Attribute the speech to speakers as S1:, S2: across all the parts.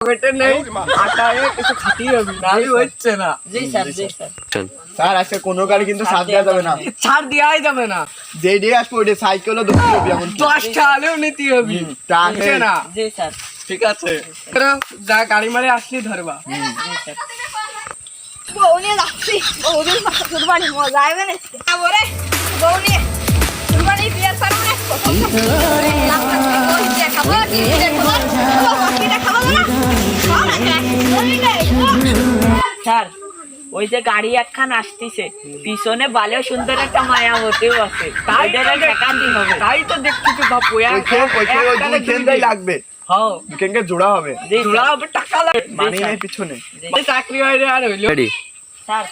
S1: পকেটে নেই আটায় কিছু খাটিয়ে হবে না হচ্ছে না।
S2: জি স্যার জি স্যার।
S3: স্যার আজকে কোনো গাড়ি কিন্তু ছাড় দেওয়া যাবে না,
S1: ছাড় দেওয়াই যাবে না।
S3: যে দিয়ে আসবো ওইটা সাইকেলও ধরতে হবে, এমন
S1: 10টা হলেও নিতে হবে
S3: টানে
S1: না।
S2: জি স্যার
S1: ঠিক আছে যা গাড়ি মারে আসলি ধরবা।
S2: জি স্যার।
S4: বউ নিয়ে যাচ্ছি, বউদের ফুটবলে মজা আসবে না বলে বউ নিয়ে ফুটবলে প্লেয়ার পারবো না
S2: স্যার ওই যে গাড়ি একখান আসতেছে, পিছনে বালেও সুন্দর একটা মায়াবতীও আছে,
S1: তাই
S2: ঠেকাতে হবে।
S1: তাই তো দেখছি তো বাপু
S3: লাগবে,
S1: হ্যাঁ
S3: দুইখানকে জোড়া হবে,
S1: জোড়া হবে, টাকা লাগবে
S3: মানে নেই পিছনে
S1: চাকরি হয় রে। আর হইলো
S2: স্যার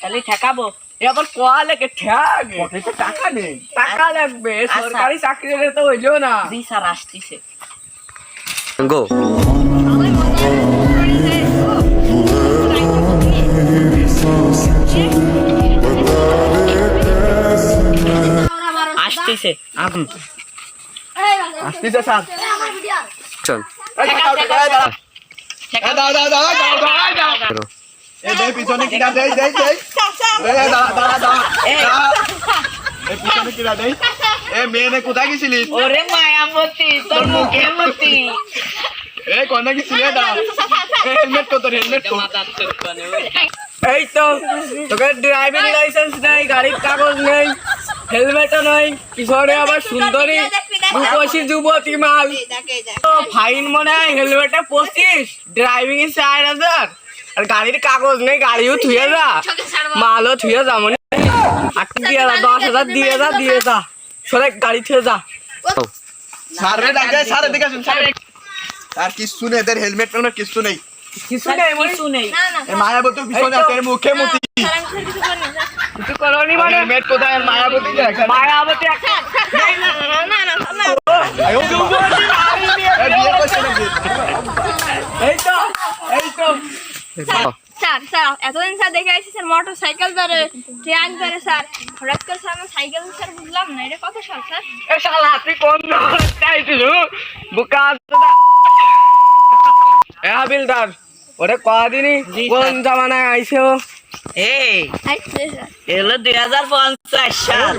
S2: তাহলে ঠেকাবো?
S1: এবার কোয়া লেগে ঠ্যাক
S3: পকেটে টাকা নেই।
S1: টাকা লাগবে, সরকারি চাকরি হলে তো হইলো না।
S2: জি স্যার আসতেছে।
S5: গো
S2: আসতেছে
S3: আসতেছে স্যার,
S5: চল
S3: পিছনে কিনা দেই দেই দেই, পিছনে কিনা দেই। এ মেয়ে কোথায় গেছিলিস?
S2: ওরে মায়াবতী তোর মুখে মতি।
S3: এই কোনে গেছিলি? হেলমেট কত, হেলমেট কত?
S1: এই তো তোকে ড্রাইভিং লাইসেন্স নেই, গাড়ির কাগজ নেই, হেলমেটও নেই, পিছনে আবার সুন্দরী রূপসী যুবতী মাল। তো ফাইন মনে হয় হেলমেটে 25, ড্রাইভিং এ 4000, আর গাড়ির কাগজ নেই, গাড়িও থুয়ে যা, মালও থুয়ে যা, মনে 8 দিয়ে যা, 10,000 দিয়ে যা সরে গাড়ি থুয়ে যা।
S3: সারে ডাকে, সারে দিকে শুন, সারে। আর কিছু নেই, এদের হেলমেট পেছনে কিছু নেই,
S1: কিছু নেই,
S2: কিছু নেই।
S3: এই মায়াবতী পিছনে আছে, এর মুখে মতি
S1: কিছু করনি মানে।
S3: হেলমেট কোথায়? আর মায়াবতী দেখেন,
S1: মায়াবতী একটা যুবতী নারী নিয়ে
S3: বিয়ে করছে নাকি?
S1: এই তো
S4: স্যার স্যার এতদিন স্যার দেখে আসছি স্যার মোটর সাইকেল ধরে, ট্রেন ধরে স্যার, হঠাৎ করে স্যার আমার সাইকেল স্যার বুঝলাম না এটা কত সাল স্যার?
S1: এ শালা তুই কোন চাইছিল বুকা এ হাবিলদার ওরে কদিনই কোন জামানায় আইছে ও?
S2: এই এলো 2050 সাল।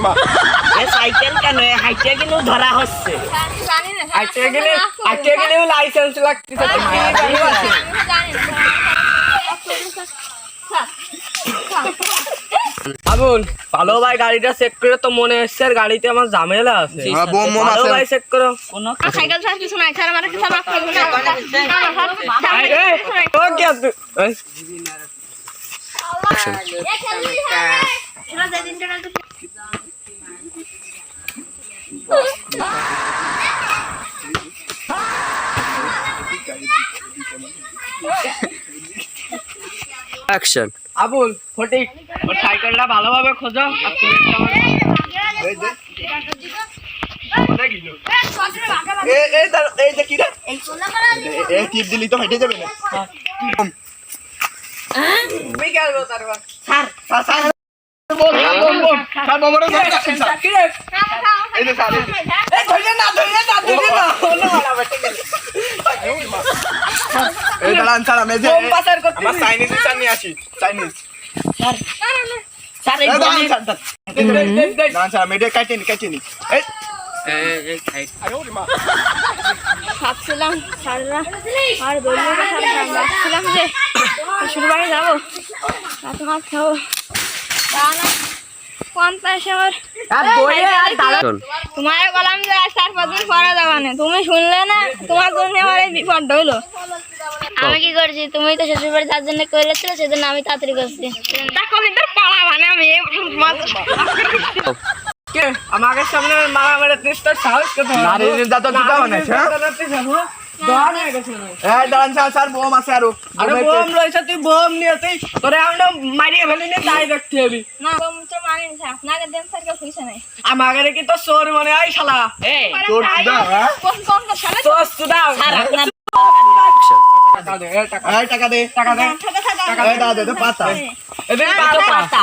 S2: এ সাইকেল কেন হাইটে কিন্তু ধরা হচ্ছে।
S4: জানি না
S1: আইতে গেলেও লাইসেন্স লাগতেছে, তো কি জানি আছে?
S4: জানি না
S1: আবুল ভালো ভাই গাড়িটা চেক করে তো মনে হচ্ছে আর গাড়িতে আমার ঝামেলা আছে।
S2: জি,
S3: বোম বোম
S1: ভালো
S3: আছে,
S1: ভাই চেক করো।
S2: কোনো
S4: সাইকেল স্যার কিছু নাই স্যার আমার কিছু মাফ করবেন না
S1: ও কি আছে? এই,
S5: অ্যাকশন
S1: আবুল ফটিক ওর সাইকেলটা ভালোভাবে খোঁজো আর তুমি একটা আমার
S3: এই যে কি রে, এই টিপ দিলি তো হেঁটে যাবে না।
S1: তুমি কি আনবো তারপর?
S2: Sir
S3: sir bomb bomb bomb, sir বোমরে ধরছেন স্যার,
S1: কি রে?
S3: এই যে স্যার,
S1: এই ধরে না ওলা ওলা বেটে গেল।
S3: এই দাঁড়ান স্যার, আমি যে
S1: বোম পাচার করতে
S3: আমার চাইনিজ স্যার নিয়ে আসি, চাইনিজ।
S2: স্যার স্যার এই
S3: এই দাঁড়ান
S2: বমি-
S3: স্যার, দাঁড়ান স্যার, আমি এটা কাটিয়ে নি। এই
S4: ভাবছিলাম স্যাররা আর বললো ভাবছিলাম যে শ্বশুর বাড়ি যাবো, রাত ভাত খাবো, তা না কোন পাশে আমার
S1: আর বইয়ে আর দাঁড়া
S4: তোমার বললাম যে আর 4-5 দিন পরে যাবা না, তুমি শুনলে না, তোমার জন্য আমার এই বিপদ হইলো। আমি কি করছি, তুমি তো শ্বশুর বাড়ি যার জন্য করেছিল সেজন্য আমি তাড়াতাড়ি করছি। দেখো তোর পালা মানে আমি
S1: কে আমাকে সামনে মারা মেরে তিস্তার সাহস কথা
S3: নারী নির্যাতন দুটা বানাইছে, হ্যাঁ? এই দাঁড়ান স্যার, স্যার বোম আছে আরো,
S1: আরে বোম রয়েছে, তুই বোম নিয়ে তুই তোরে আমরা মারিয়ে ফেলি নিয়ে তাই দেখতে হবি।
S4: না তো মানেন স্যার, আপনাকে দেন স্যার কেউ খুঁজছে নাই।
S1: আমাকে কি তো চোর মনে হয় শালা?
S2: এই
S3: তোর দাও, হ্যাঁ?
S4: কোন সালে
S1: চোর সুদা
S2: স্যার আপনার
S1: টাকা দে, এই টাকা
S3: এই টাকা দে,
S1: টাকা দে
S3: এই দাও দে তো পাতা,
S1: এদিকে
S2: কত
S1: পাতা
S2: পাতা?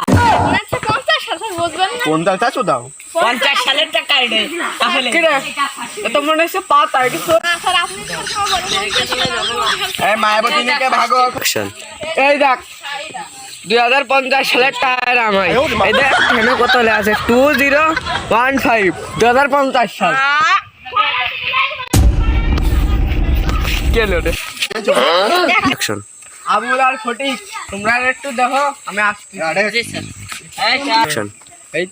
S4: উনার 50 স্যার স্যার বুঝবেন না
S3: 50 চাইছো দাও
S2: 50 সালের টাকা রে তাহলে
S1: কি রে এ তো মনে হচ্ছে পাতা কিছু
S4: না স্যার আপনি
S3: এই মায়াবতী নিকে ভাগো
S5: Action.
S1: এই দেখ 2050 সালের টায়ার আমায় এই দেখ এখানে কত লেখা আছে 2015 2050 সাল কে লো রে
S5: Action.
S1: আবুল আর ফটিক তোমরা একটু দেখো আমি আসছি
S3: আরে
S2: এই স্যার
S5: Action.
S1: এই